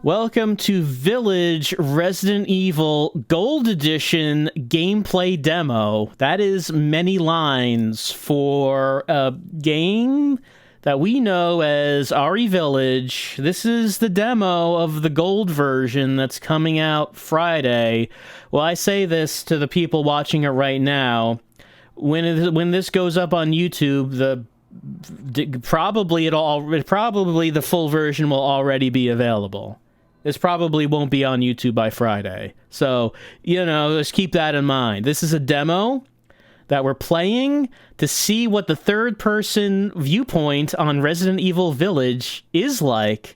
Welcome to Village Resident Evil Gold Edition gameplay demo. That is many lines for a game that we know as RE Village. This is the demo of the gold version that's coming out Friday. Well, I say this to the people watching it right now. When this goes up on YouTube, probably the full version will already be available. This probably won't be on YouTube by Friday. So, just keep that in mind. This is a demo that we're playing to see what the third-person viewpoint on Resident Evil Village is like.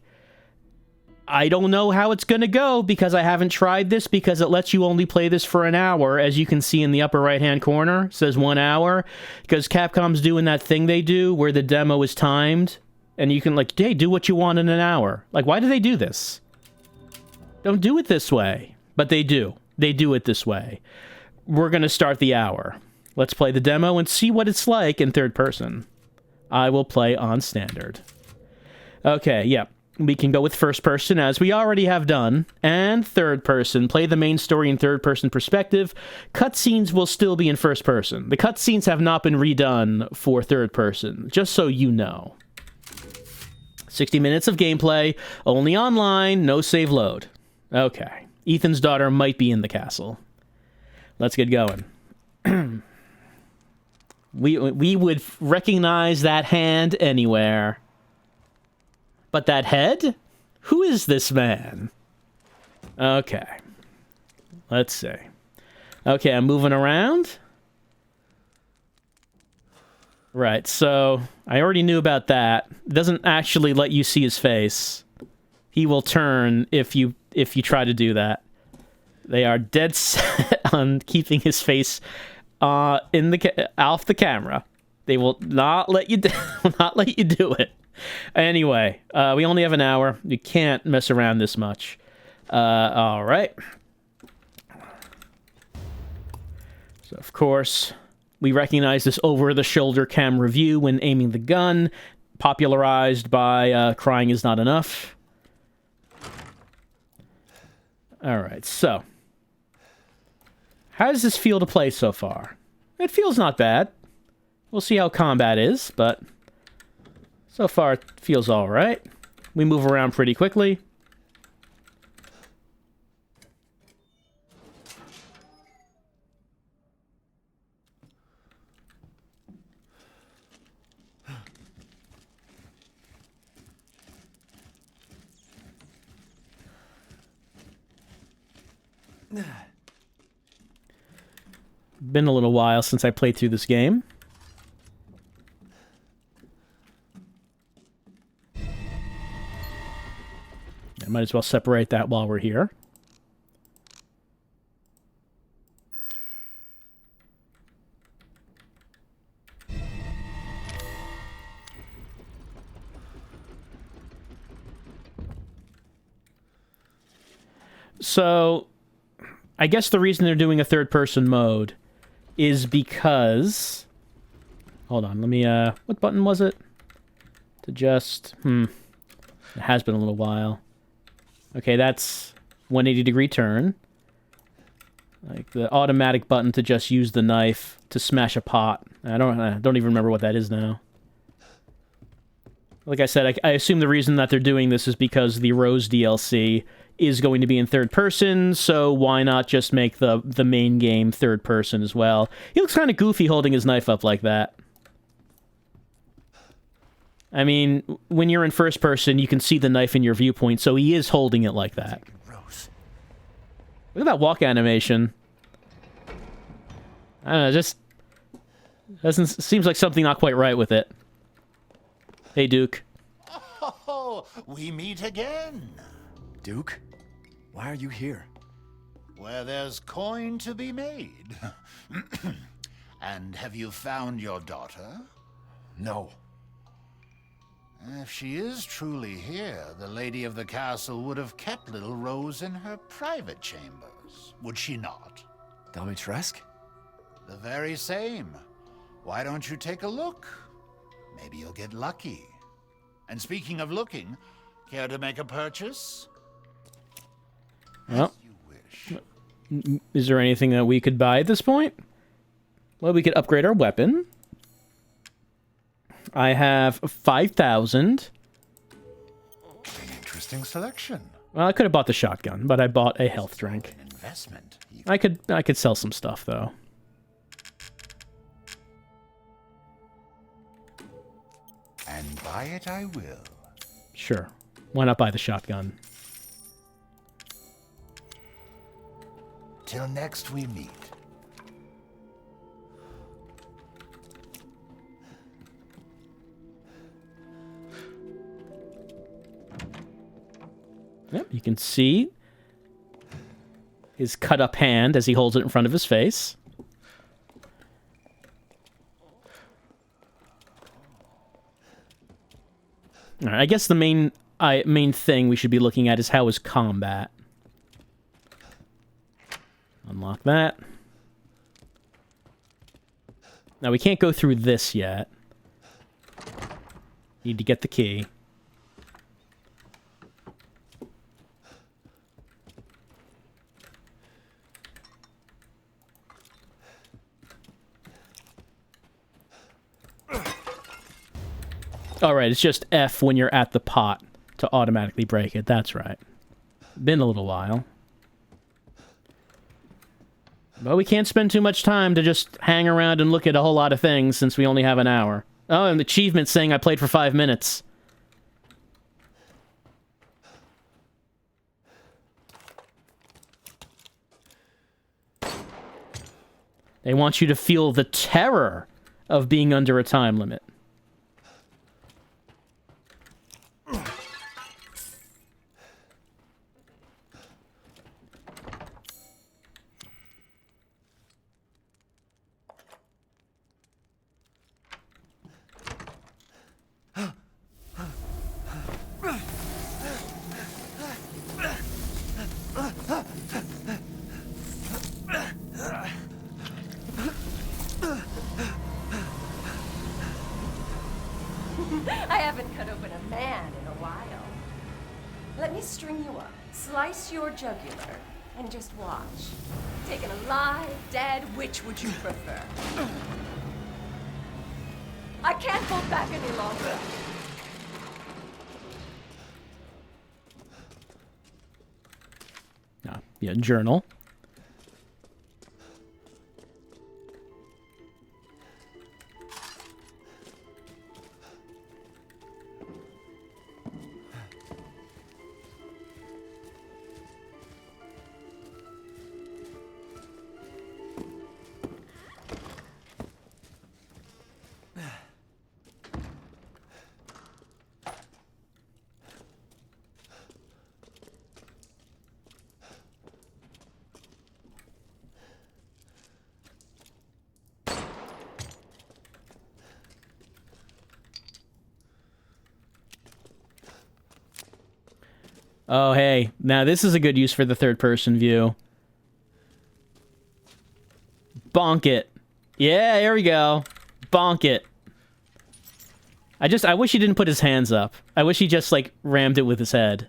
I don't know how it's going to go because I haven't tried this, because it lets you only play this for an hour. As you can see in the upper right-hand corner, it says 1 hour. Because Capcom's doing that thing they do where the demo is timed. And you can, hey, do what you want in an hour. Why do they do this? Don't do it this way. But they do. They do it this way. We're going to start the hour. Let's play the demo and see what it's like in third person. I will play on standard. Okay, yeah. We can go with first person, as we already have done, and third person. Play the main story in third person perspective. Cutscenes will still be in first person. The cutscenes have not been redone for third person, just so you know. 60 minutes of gameplay, only online, no save load. Okay. Ethan's daughter might be in the castle. Let's get going. We would recognize that hand anywhere. But that head? Who is this man? Okay. Let's see. Okay, I'm moving around. Right, so I already knew about that. It doesn't actually let you see his face. He will turn if you try to do that. They are dead set on keeping his face off the camera. They will not let you do it. Anyway, we only have an hour. You can't mess around this much. All right. So, of course, we recognize this over-the-shoulder camera view when aiming the gun, popularized by Crying Is Not Enough. All right, so. How does this feel to play so far? It feels not bad. We'll see how combat is, but so far it feels all right. We move around pretty quickly. Been a little while since I played through this game. I might as well separate that while we're here. So, I guess the reason they're doing a third-person mode is because... Hold on, let me, what button was it? To just... It has been a little while. Okay, that's 180-degree turn. The automatic button to just use the knife to smash a pot. I don't even remember what that is now. Like I said, I assume the reason that they're doing this is because the Rose DLC is going to be in third person, so why not just make the main game third person as well? He looks kind of goofy holding his knife up like that. I mean, when you're in first person, you can see the knife in your viewpoint, so he is holding it like that. Rose. Look at that walk animation. I don't know, just seems like something not quite right with it. Hey, Duke. Oh, we meet again. Duke, why are you here? Where there's coin to be made. And have you found your daughter? No. If she is truly here, the lady of the castle would have kept little Rose in her private chambers, would she not? Dimitrescu? The very same. Why don't you take a look? Maybe you'll get lucky. And speaking of looking, care to make a purchase? Well, You wish. is there anything that we could buy at this point? Well, we could upgrade our weapon. I have 5,000. An interesting selection. Well, I could have bought the shotgun, but I bought a health drink. An investment. I could sell some stuff though. And buy it I will. Sure. Why not buy the shotgun? Till next we meet. Yep, you can see his cut up hand as he holds it in front of his face. All right, I guess the main thing we should be looking at is how is combat. Unlock that. Now we can't go through this yet. Need to get the key. Alright, it's just F when you're at the pot to automatically break it. That's right. Been a little while. But we can't spend too much time to just hang around and look at a whole lot of things since we only have an hour. Oh, and the achievement saying I played for 5 minutes. They want you to feel the terror of being under a time limit. I haven't cut open a man in a while. Let me string you up, slice your jugular, and just watch. Taken alive, dead, which would you prefer? I can't hold back any longer. Yeah, journal. Oh, hey. Now, this is a good use for the third-person view. Bonk it. Yeah, there we go. Bonk it. I wish he didn't put his hands up. I wish he just, like, rammed it with his head.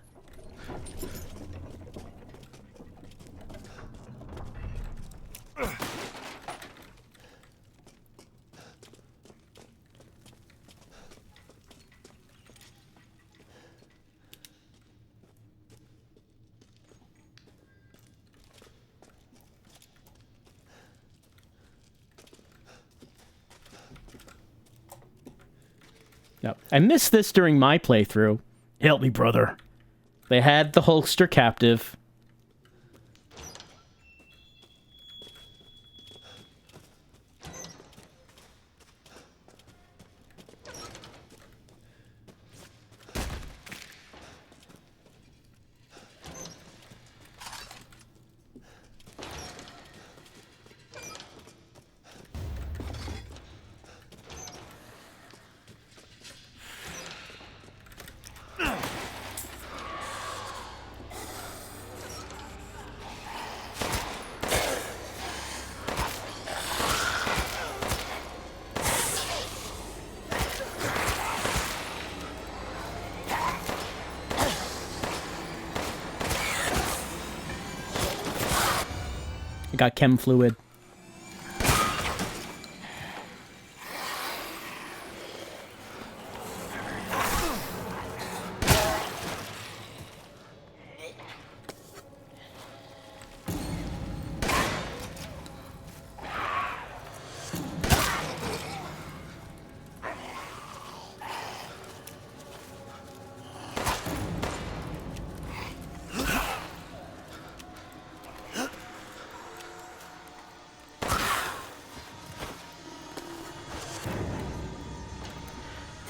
Yep. I missed this during my playthrough. Help me, brother. They had the Hulkster captive. got chem fluid.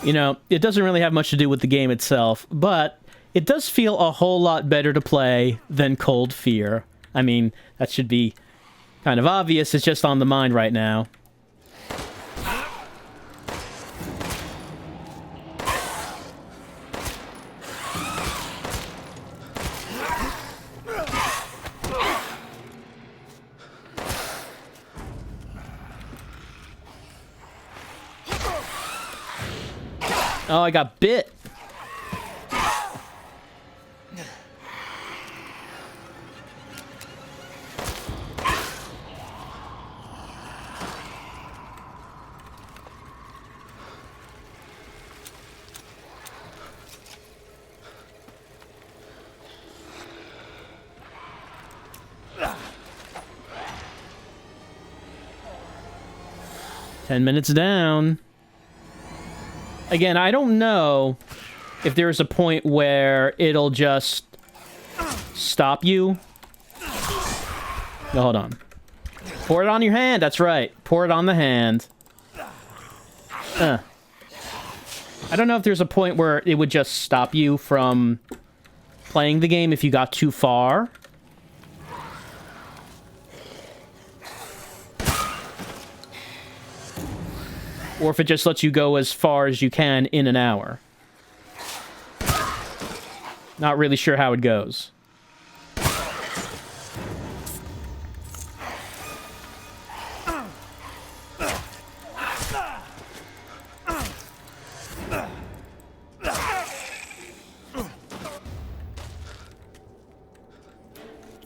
You know, it doesn't really have much to do with the game itself, but it does feel a whole lot better to play than Cold Fear. I mean, that should be kind of obvious. It's just on the mind right now. Oh, I got bit. Ten minutes down. Again, I don't know if there's a point where it'll just stop you. No, hold on. Pour it on your hand. That's right. Pour it on the hand. I don't know if there's a point where it would just stop you from playing the game if you got too far. Or if it just lets you go as far as you can in an hour. Not really sure how it goes.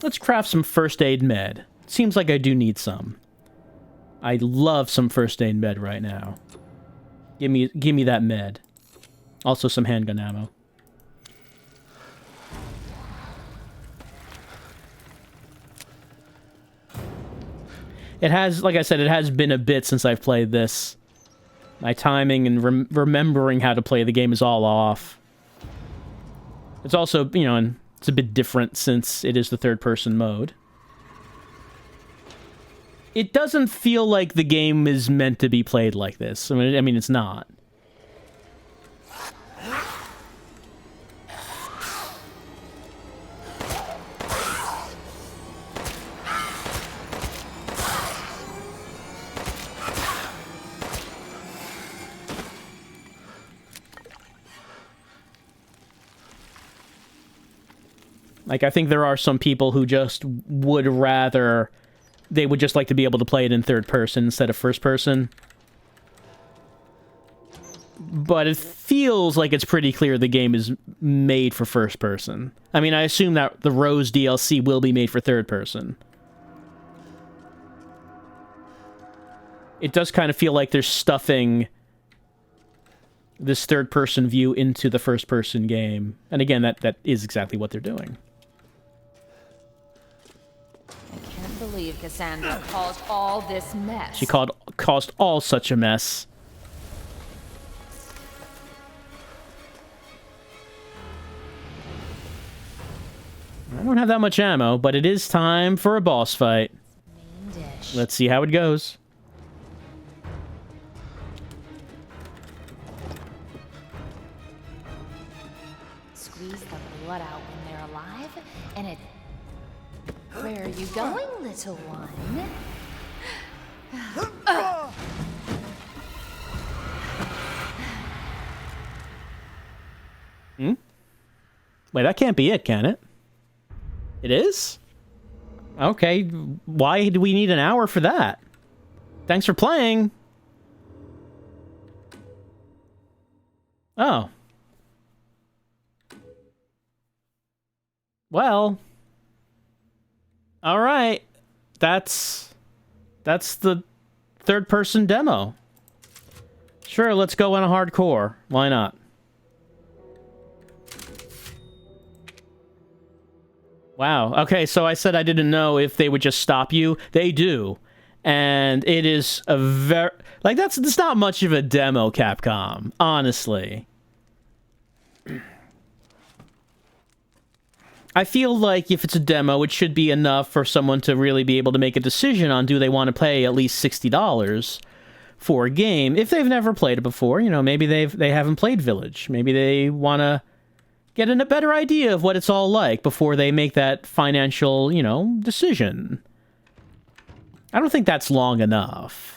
Let's craft some first aid med. Seems like I do need some. I love some first aid med right now. Give me that med. Also some handgun ammo. It has, like I said, it has been a bit since I've played this. My timing and remembering how to play the game is all off. It's also, you know, and it's a bit different since it is the third-person mode. It doesn't feel like the game is meant to be played like this. I mean, it's not. Like, I think there are some people who just would rather... They would just like to be able to play it in third person instead of first person. But it feels like it's pretty clear the game is made for first person. I mean, I assume that the Rose DLC will be made for third person. It does kind of feel like they're stuffing this third person view into the first person game. And again, that is exactly what they're doing. I can't believe Cassandra caused all this mess. She caused all such a mess. I don't have that much ammo, but it is time for a boss fight. Main dish. Let's see how it goes. Squeeze the blood out when they're alive, and it... Where are you going, little one? Wait, that can't be it, can it? It is? Okay, why do we need an hour for that? Thanks for playing. Oh. Well. Alright. that's the third-person demo. Sure, let's go on a hardcore. Why not? Wow. Okay, so I said I didn't know if they would just stop you. They do. And it is a very... Like, that's not much of a demo, Capcom. Honestly. I feel like if it's a demo, it should be enough for someone to really be able to make a decision on do they want to pay at least $60 for a game. If they've never played it before, you know, maybe they haven't played Village. Maybe they want to get a better idea of what it's all like before they make that financial, you know, decision. I don't think that's long enough.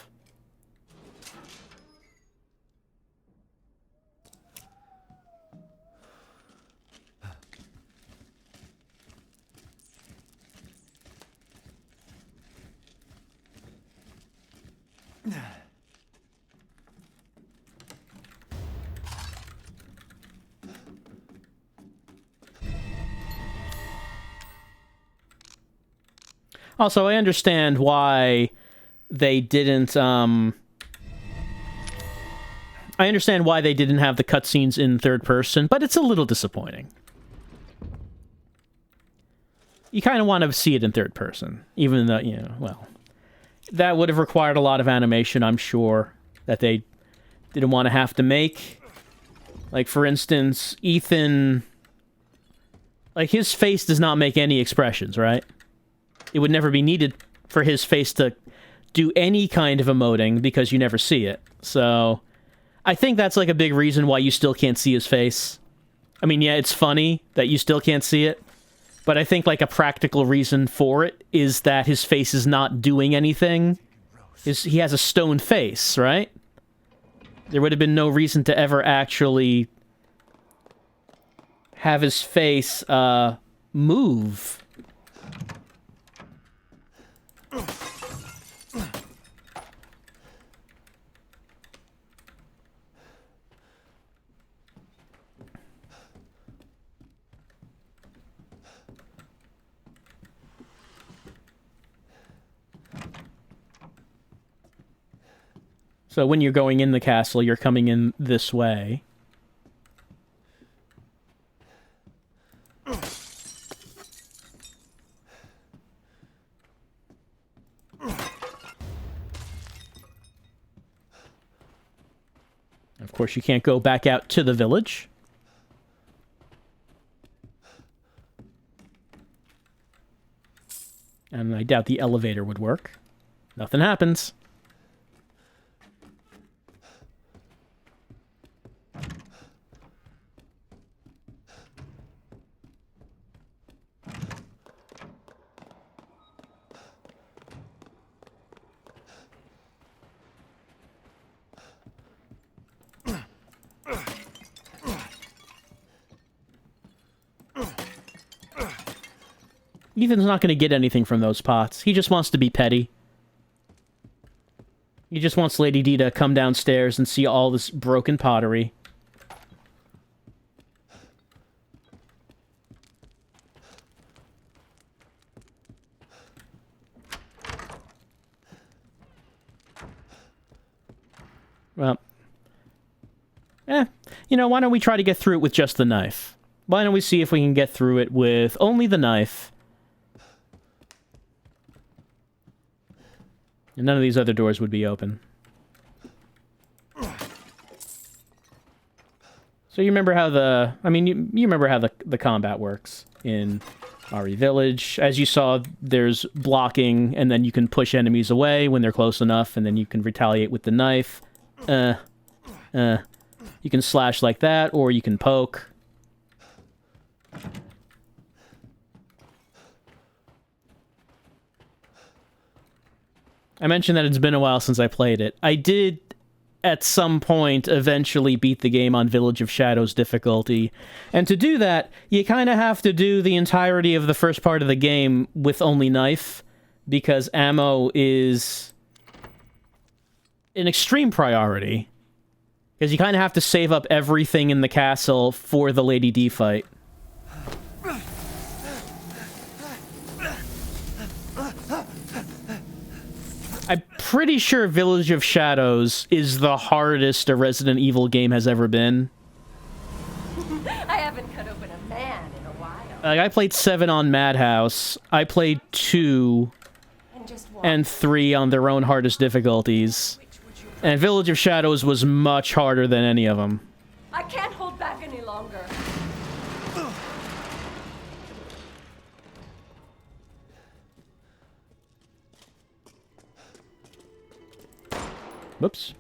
Also, I understand why they didn't, I understand why they didn't have the cutscenes in third person, but it's a little disappointing. You kind of want to see it in third person, even though, you know, well, that would have required a lot of animation, I'm sure, that they didn't want to have to make. Like, for instance, Ethan, like, his face does not make any expressions, right? It would never be needed for his face to do any kind of emoting because you never see it. So I think that's like a big reason why you still can't see his face. I mean, yeah, it's funny that you still can't see it, but I think like a practical reason for it is that his face is not doing anything. He has a stone face, right? There would have been no reason to ever actually have his face move. So when you're going in the castle, you're coming in this way. Of course, you can't go back out to the village. And I doubt the elevator would work. Nothing happens. Ethan's not going to get anything from those pots. He just wants to be petty. He just wants Lady D to come downstairs and see all this broken pottery. Well, you know, why don't we try to get through it with just the knife? Why don't we see if we can get through it with only the knife? And none of these other doors would be open. So you remember how the... I mean, you remember how the combat works in RE Village. As you saw, there's blocking, and then you can push enemies away when they're close enough, and then you can retaliate with the knife. You can slash like that, or you can poke. I mentioned that it's been a while since I played it. I did, at some point, eventually beat the game on Village of Shadows difficulty. And to do that, you kind of have to do the entirety of the first part of the game with only knife, because ammo is an extreme priority. Because you kind of have to save up everything in the castle for the Lady D fight. I'm pretty sure Village of Shadows is the hardest a Resident Evil game has ever been. I haven't cut open a man in a while. Like, I played 7 on Madhouse. I played 2 And just watch. and 3 on their own hardest difficulties. And Village of Shadows was much harder than any of them. I can't hold back any longer. Whoops.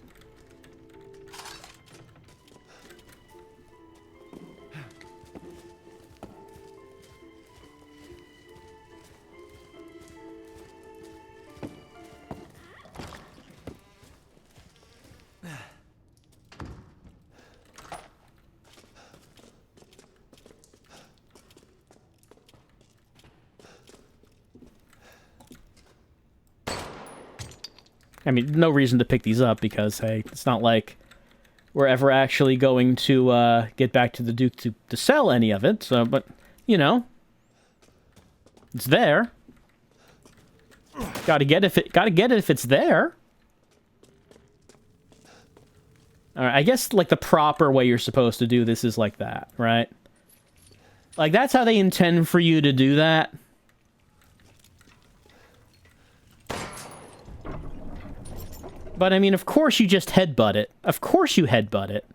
I mean, no reason to pick these up because, hey, it's not like we're ever actually going to get back to the Duke to sell any of it. So, but, you know, it's there. Gotta get it if it's there. Alright, I guess, like, the proper way you're supposed to do this is like that, right? Like, that's how they intend for you to do that. But, I mean, of course you just headbutt it. Of course you headbutt it.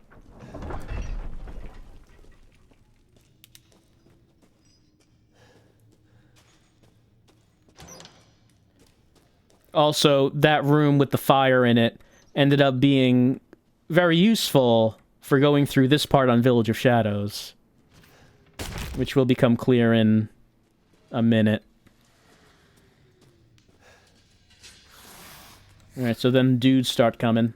Also, that room with the fire in it ended up being very useful for going through this part on Village of Shadows. Which will become clear in a minute. Alright, so then dudes start coming.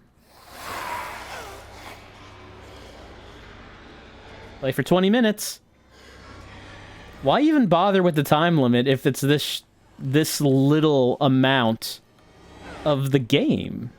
Play for 20 minutes. Why even bother with the time limit if it's this little amount of the game?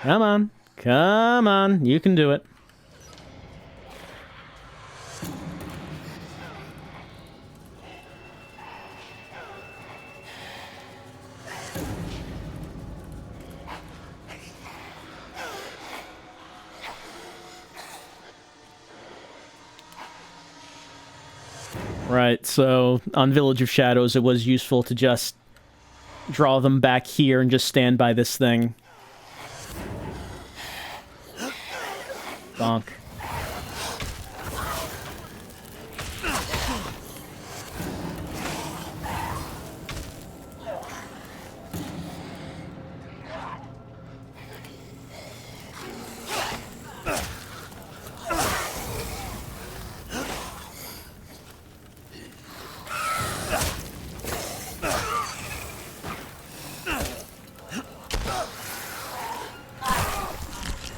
Come on. Come on. You can do it. Right, so on Village of Shadows, it was useful to just draw them back here and just stand by this thing. Bonk.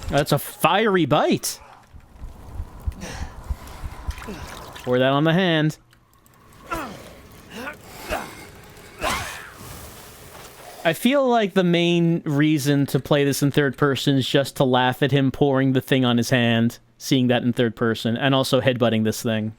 That's a fiery bite. Pour that on the hand. I feel like the main reason to play this in third person is just to laugh at him pouring the thing on his hand, seeing that in third person, and also headbutting this thing.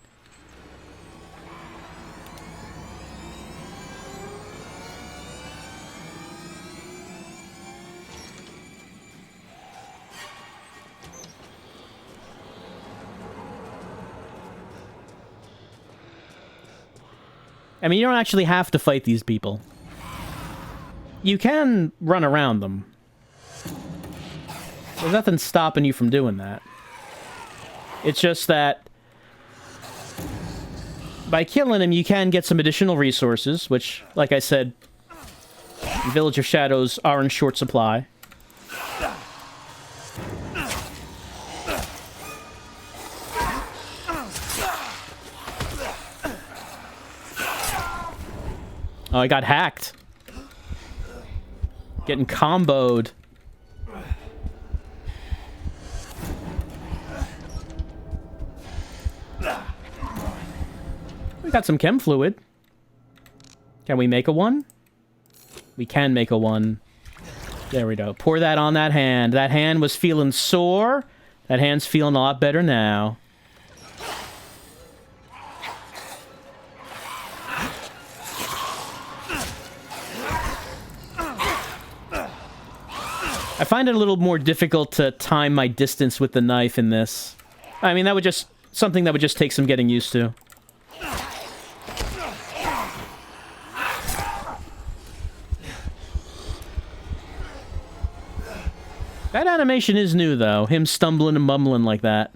I mean, you don't actually have to fight these people. You can run around them. There's nothing stopping you from doing that. It's just that by killing him, you can get some additional resources, which, like I said, Village of Shadows are in short supply. Oh, I got hacked. Getting comboed. We got some chem fluid. Can we make a 1? We can make a 1. There we go. Pour that on that hand. That hand was feeling sore. That hand's feeling a lot better now. I find it a little more difficult to time my distance with the knife in this. I mean, that would just... something that would just take some getting used to. That animation is new, though. Him stumbling and mumbling like that.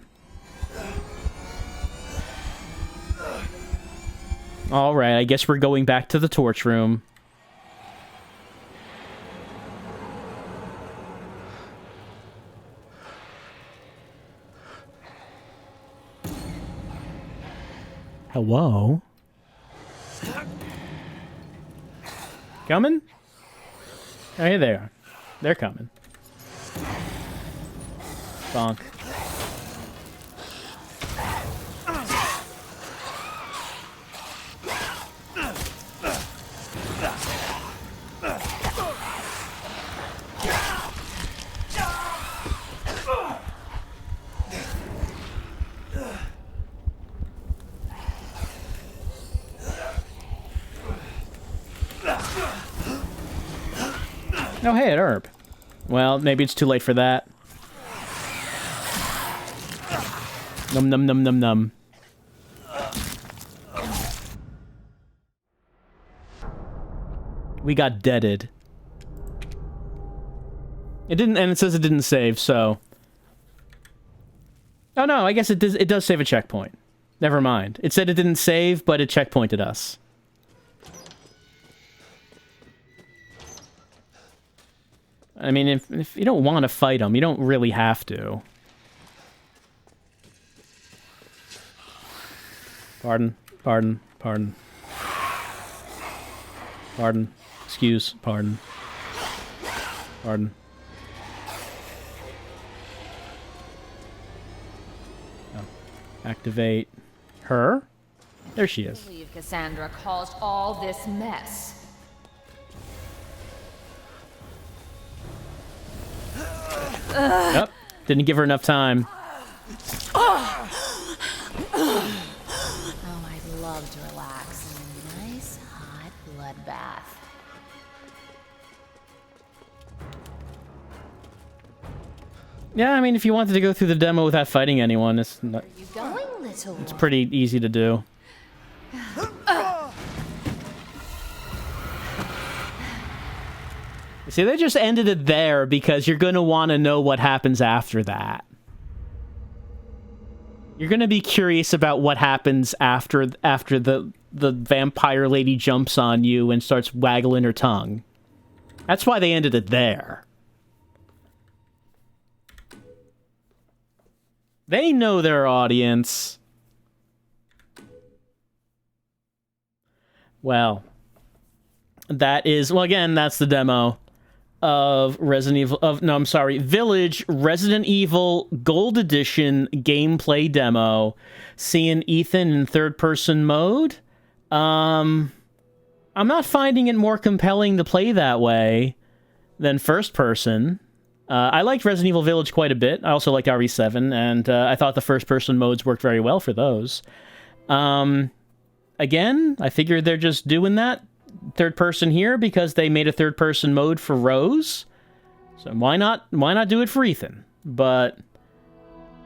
Alright, I guess we're going back to the torch room. Hello? Coming? Oh, here they are. They're coming. Bonk. Oh, hey, an herb. Well, maybe it's too late for that. Num num num num num. We got deaded. It didn't, and it says it didn't save, so... Oh no, I guess it does save a checkpoint. Never mind. It said it didn't save, but it checkpointed us. I mean, if you don't want to fight them, you don't really have to. Pardon, pardon, pardon. Pardon. Excuse, pardon. Pardon. Oh. Activate her. There she is. I believe Cassandra caused all this mess. Yep. Didn't give her enough time. Oh, I'd love to relax in a nice hot bloodbath. Yeah, I mean, if you wanted to go through the demo without fighting anyone, it's not, Where are you going, little one? it's pretty easy to do. See, they just ended it there because you're going to want to know what happens after that. You're going to be curious about what happens after the vampire lady jumps on you and starts waggling her tongue. That's why they ended it there. They know their audience. Well, that is... Well, again, that's the demo of Village Resident Evil Gold Edition gameplay demo. Seeing Ethan in third-person mode. I'm not finding it more compelling to play that way than first-person. I liked Resident Evil Village quite a bit. I also liked RE7, and I thought the first-person modes worked very well for those. Again, I figured they're just doing that third person here because they made a third person mode for Rose. So why not do it for Ethan? But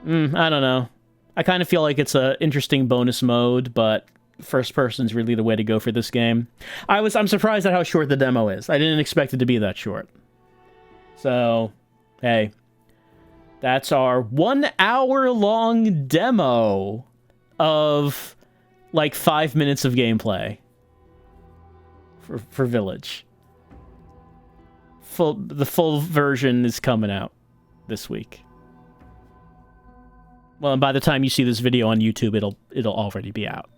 I don't know. I kind of feel like it's a interesting bonus mode, but first person's really the way to go for this game. I'm surprised at how short the demo is. I didn't expect it to be that short. So, hey, that's our 1 hour long demo of like 5 minutes of gameplay. For Village. The full version is coming out this week. Well, and by the time you see this video on YouTube, it'll already be out.